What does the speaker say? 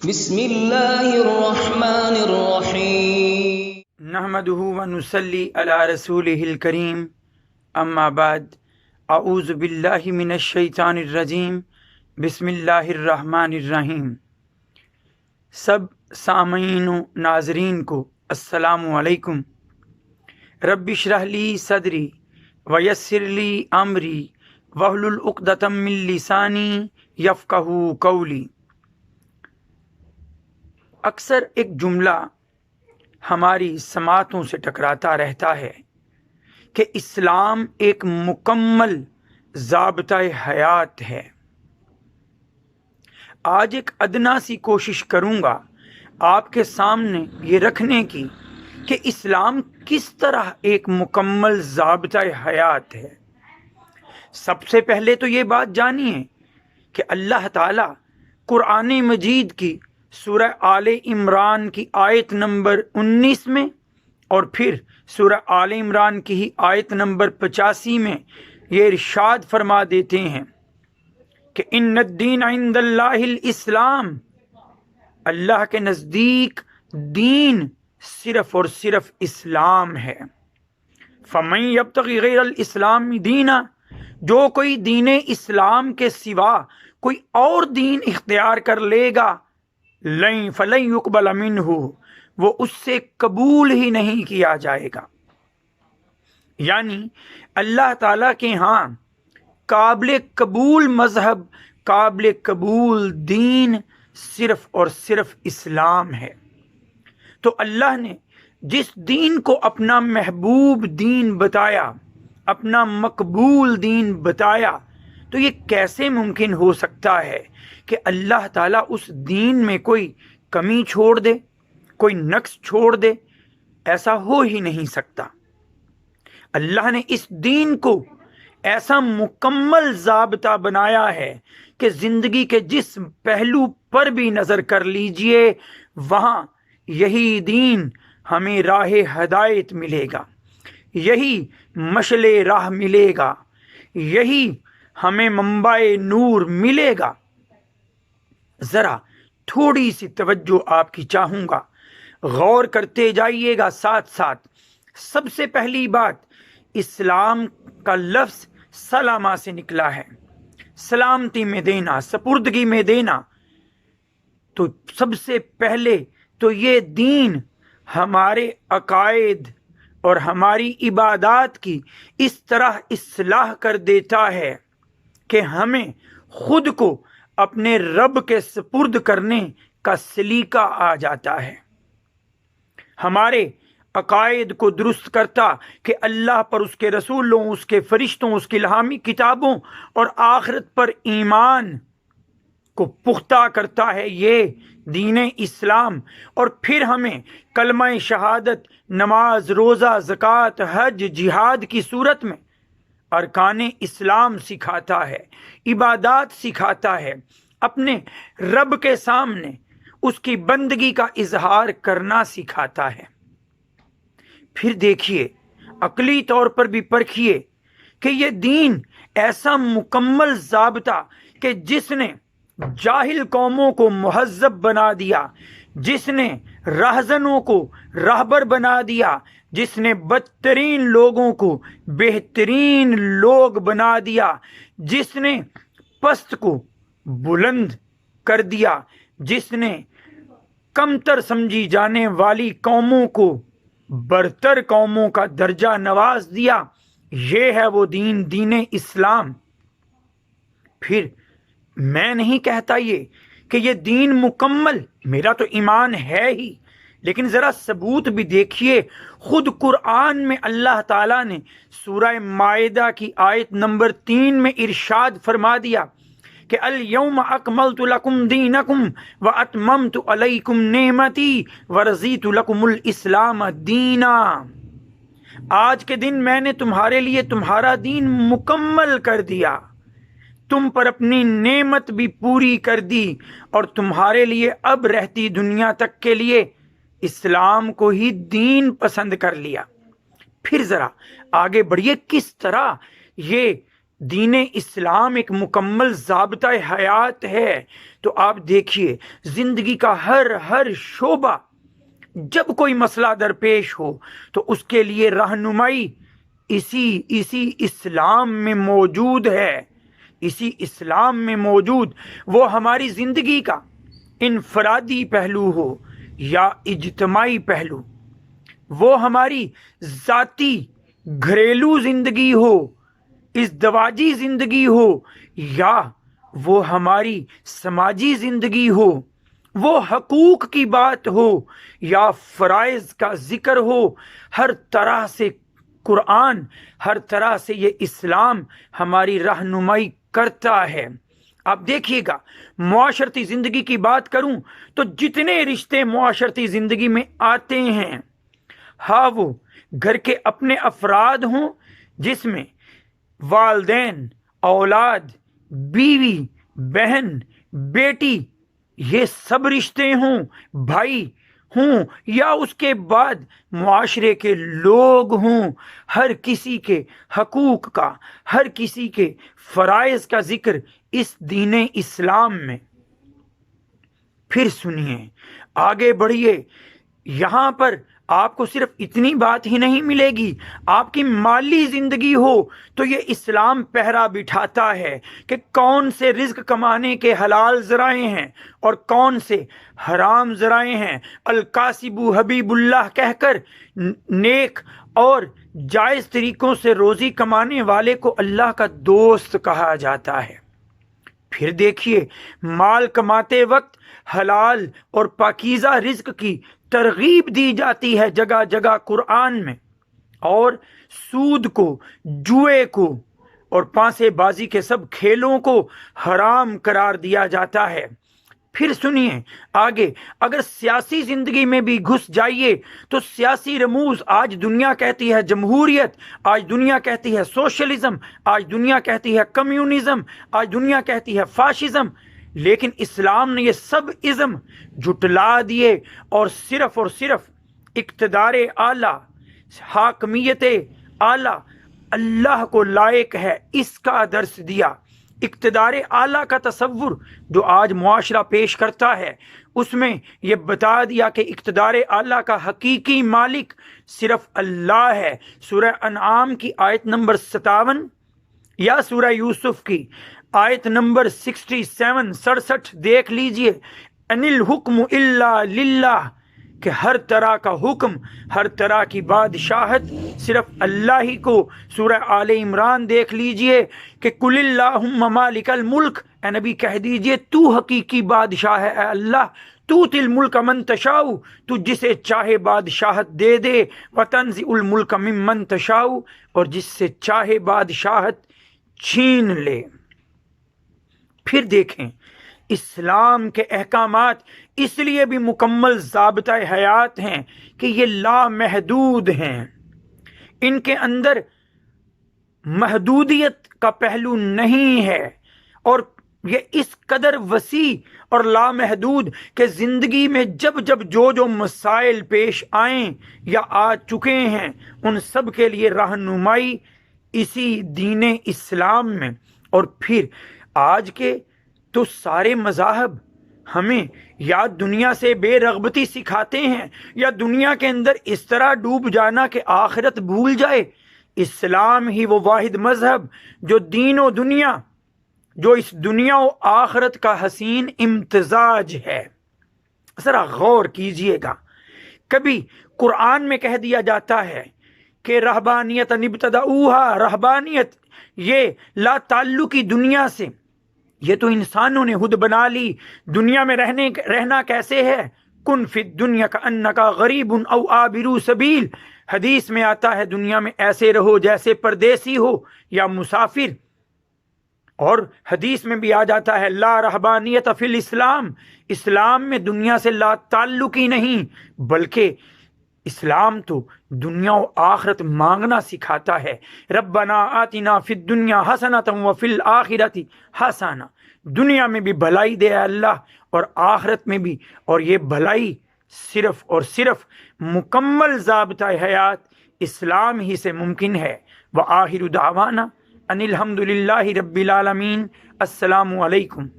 بسم اللہ الرحمن الرحیم نحمده ونصلی علی رسولہ الکریم اما بعد اعوذ باللہ من الشیطان الرجیم بسم اللہ الرحمن الرحیم۔ سب سامعین و ناظرین کو السلام علیکم۔ رب اشرح لی صدری ویسر لی امری واحلل عقدۃ من لسانی یفقہوا قولی۔ اکثر ایک جملہ ہماری سماعتوں سے ٹکراتا رہتا ہے کہ اسلام ایک مکمل ضابطۂ حیات ہے۔ آج ایک ادنا سی کوشش کروں گا آپ کے سامنے یہ رکھنے کی کہ اسلام کس طرح ایک مکمل ضابطۂ حیات ہے۔ سب سے پہلے تو یہ بات جانیے کہ اللہ تعالیٰ قرآن مجید کی سورہ آل عمران کی آیت نمبر 19 میں اور پھر سورہ آل عمران کی ہی آیت نمبر 85 میں یہ ارشاد فرما دیتے ہیں کہ ان الدین عند اللہ الاسلام، اللہ کے نزدیک دین صرف اور صرف اسلام ہے۔ فمن یبتغی غیر الاسلام دینا، جو کوئی دین اسلام کے سوا کوئی اور دین اختیار کر لے گا فلن یقبل منہ، وہ اس سے قبول ہی نہیں کیا جائے گا۔ یعنی اللہ تعالیٰ کے ہاں قابل قبول مذہب، قابل قبول دین صرف اور صرف اسلام ہے۔ تو اللہ نے جس دین کو اپنا محبوب دین بتایا، اپنا مقبول دین بتایا، تو یہ کیسے ممکن ہو سکتا ہے کہ اللہ تعالیٰ اس دین میں کوئی کمی چھوڑ دے، کوئی نقص چھوڑ دے؟ ایسا ہو ہی نہیں سکتا۔ اللہ نے اس دین کو ایسا مکمل ضابطہ بنایا ہے کہ زندگی کے جس پہلو پر بھی نظر کر لیجئے، وہاں یہی دین ہمیں راہ ہدایت ملے گا، یہی مشعل راہ ملے گا، یہی ہمیں منبع نور ملے گا۔ ذرا تھوڑی سی توجہ آپ کی چاہوں گا، غور کرتے جائیے گا ساتھ ساتھ۔ سب سے پہلی بات، اسلام کا لفظ سلامہ سے نکلا ہے، سلامتی میں دینا، سپردگی میں دینا۔ تو سب سے پہلے تو یہ دین ہمارے عقائد اور ہماری عبادات کی اس طرح اصلاح کر دیتا ہے کہ ہمیں خود کو اپنے رب کے سپرد کرنے کا سلیقہ آ جاتا ہے۔ ہمارے عقائد کو درست کرتا کہ اللہ پر، اس کے رسولوں، اس کے فرشتوں، اس کی الہامی کتابوں اور آخرت پر ایمان کو پختہ کرتا ہے یہ دین اسلام۔ اور پھر ہمیں کلمہ شہادت، نماز، روزہ، زکوٰۃ، حج، جہاد کی صورت میں ارکان اسلام سکھاتا ہے، عبادات سکھاتا ہے، اپنے رب کے سامنے اس کی بندگی کا اظہار کرنا سکھاتا ہے۔ پھر دیکھیے، عقلی طور پر بھی پرکھیے کہ یہ دین ایسا مکمل ضابطہ کہ جس نے جاہل قوموں کو مہذب بنا دیا، جس نے راہزنوں کو راہبر بنا دیا، جس نے بدترین لوگوں کو بہترین لوگ بنا دیا، جس نے پست کو بلند کر دیا، جس نے کمتر سمجھی جانے والی قوموں کو برتر قوموں کا درجہ نواز دیا، یہ ہے وہ دین، دین اسلام۔ پھر میں نہیں کہتا یہ کہ یہ دین مکمل، میرا تو ایمان ہے ہی، لیکن ذرا ثبوت بھی دیکھیے۔ خود قرآن میں اللہ تعالیٰ نے سورہ مائدہ کی آیت نمبر 3 میں ارشاد فرما دیا کہ الیوم اکملت لکم دینکم واتممت علیکم نعمتی ورضیت لکم الاسلام دینا۔ آج کے دن میں نے تمہارے لیے تمہارا دین مکمل کر دیا، تم پر اپنی نعمت بھی پوری کر دی، اور تمہارے لیے اب رہتی دنیا تک کے لیے اسلام کو ہی دین پسند کر لیا۔ پھر ذرا آگے بڑھیے، کس طرح یہ دین اسلام ایک مکمل ضابطہ حیات ہے تو آپ دیکھیے زندگی کا ہر شعبہ جب کوئی مسئلہ درپیش ہو تو اس کے لیے رہنمائی اسی اسلام میں موجود ہے، اسی اسلام میں موجود۔ وہ ہماری زندگی کا انفرادی پہلو ہو یا اجتماعی پہلو، وہ ہماری ذاتی گھریلو زندگی ہو، ازدواجی زندگی ہو، یا وہ ہماری سماجی زندگی ہو، وہ حقوق کی بات ہو یا فرائض کا ذکر ہو، ہر طرح سے قرآن، ہر طرح سے یہ اسلام ہماری رہنمائی کرتا ہے۔ آپ دیکھیے گا معاشرتی زندگی کی بات کروں تو جتنے رشتے معاشرتی زندگی میں آتے ہیں، ہاں وہ گھر کے اپنے افراد ہوں جس میں والدین، اولاد، بیوی، بہن، بیٹی، یہ سب رشتے ہوں، بھائی ہوں، یا اس کے بعد معاشرے کے لوگ ہوں، ہر کسی کے حقوق کا، ہر کسی کے فرائض کا ذکر اس دین اسلام میں۔ پھر سنیے، آگے بڑھیے، یہاں پر آپ کو صرف اتنی بات ہی نہیں ملے گی، آپ کی مالی زندگی ہو تو یہ اسلام پہرا بٹھاتا ہے کہ کون سے رزق کمانے کے حلال ذرائع ہیں اور کون سے حرام ذرائع ہیں۔ الکاسب حبیب اللہ کہہ کر نیک اور جائز طریقوں سے روزی کمانے والے کو اللہ کا دوست کہا جاتا ہے۔ پھر دیکھیے، مال کماتے وقت حلال اور پاکیزہ رزق کی ترغیب دی جاتی ہے جگہ جگہ قرآن میں، اور سود کو، جوئے کو اور پانسے بازی کے سب کھیلوں کو حرام قرار دیا جاتا ہے۔ پھر سنیے آگے، اگر سیاسی زندگی میں بھی گھس جائیے تو سیاسی رموز، آج دنیا کہتی ہے جمہوریت، آج دنیا کہتی ہے سوشلزم، آج دنیا کہتی ہے کمیونزم، آج دنیا کہتی ہے فاشزم، لیکن اسلام نے یہ سب ازم جھٹلا دیے اور صرف اقتدار اعلیٰ، حاکمیت اعلیٰ اللہ کو لائق ہے اس کا درس دیا۔ اقتدار اعلیٰ کا تصور جو آج معاشرہ پیش کرتا ہے، اس میں یہ بتا دیا کہ اقتدار اعلیٰ کا حقیقی مالک صرف اللہ ہے۔ سورہ انعام کی آیت نمبر 57 یا سورہ یوسف کی آیت نمبر 67 دیکھ لیجئے، ان الحکم الا للہ، کہ ہر طرح کا حکم، ہر طرح کی بادشاہت صرف اللہ ہی کو۔ سورہ آل عمران دیکھ لیجئے کہ قل اللہم مالک الملک، اے نبی کہہ دیجئے تو حقیقی بادشاہ ہے، اے اللہ، توتی الملک من تشاء، تو جسے چاہے بادشاہت دے دے، وتنزع الملک ممن تشاء، اور جس سے چاہے بادشاہت چھین لے۔ پھر دیکھیں، اسلام کے احکامات اس لیے بھی مکمل ضابطہ حیات ہیں کہ یہ لامحدود ہیں، ان کے اندر محدودیت کا پہلو نہیں ہے، اور یہ اس قدر وسیع اور لامحدود کہ زندگی میں جب جو مسائل پیش آئیں یا آ چکے ہیں، ان سب کے لیے رہنمائی اسی دین اسلام میں۔ اور پھر آج کے تو سارے مذاہب ہمیں یا دنیا سے بے رغبتی سکھاتے ہیں یا دنیا کے اندر اس طرح ڈوب جانا کہ آخرت بھول جائے۔ اسلام ہی وہ واحد مذہب جو دین و دنیا، جو اس دنیا و آخرت کا حسین امتزاج ہے۔ ذرا غور کیجئے گا، کبھی قرآن میں کہہ دیا جاتا ہے کہ رہبانیت ابتدعوها، رہبانیت یہ لا تعلقی دنیا سے، یہ تو انسانوں نے خود بنا لی۔ دنیا میں رہنا کیسے ہے؟ کن فی الدنیا کانک غریب او عابر سبیل، حدیث میں آتا ہے دنیا میں ایسے رہو جیسے پردیسی ہو یا مسافر، اور حدیث میں بھی آ جاتا ہے لا رہبانیت فی الاسلام، اسلام میں دنیا سے لا تعلقی نہیں، بلکہ اسلام تو دنیا و آخرت مانگنا سکھاتا ہے۔ ربنا آتنا فی الدنیا حسنۃ وفی الآخرۃ حسنہ، دنیا میں بھی بھلائی دے اللہ اور آخرت میں بھی، اور یہ بھلائی صرف اور صرف مکمل ضابطہ حیات اسلام ہی سے ممکن ہے۔ وآخر دعوانا ان الحمد للہ رب العالمین۔ السلام علیکم۔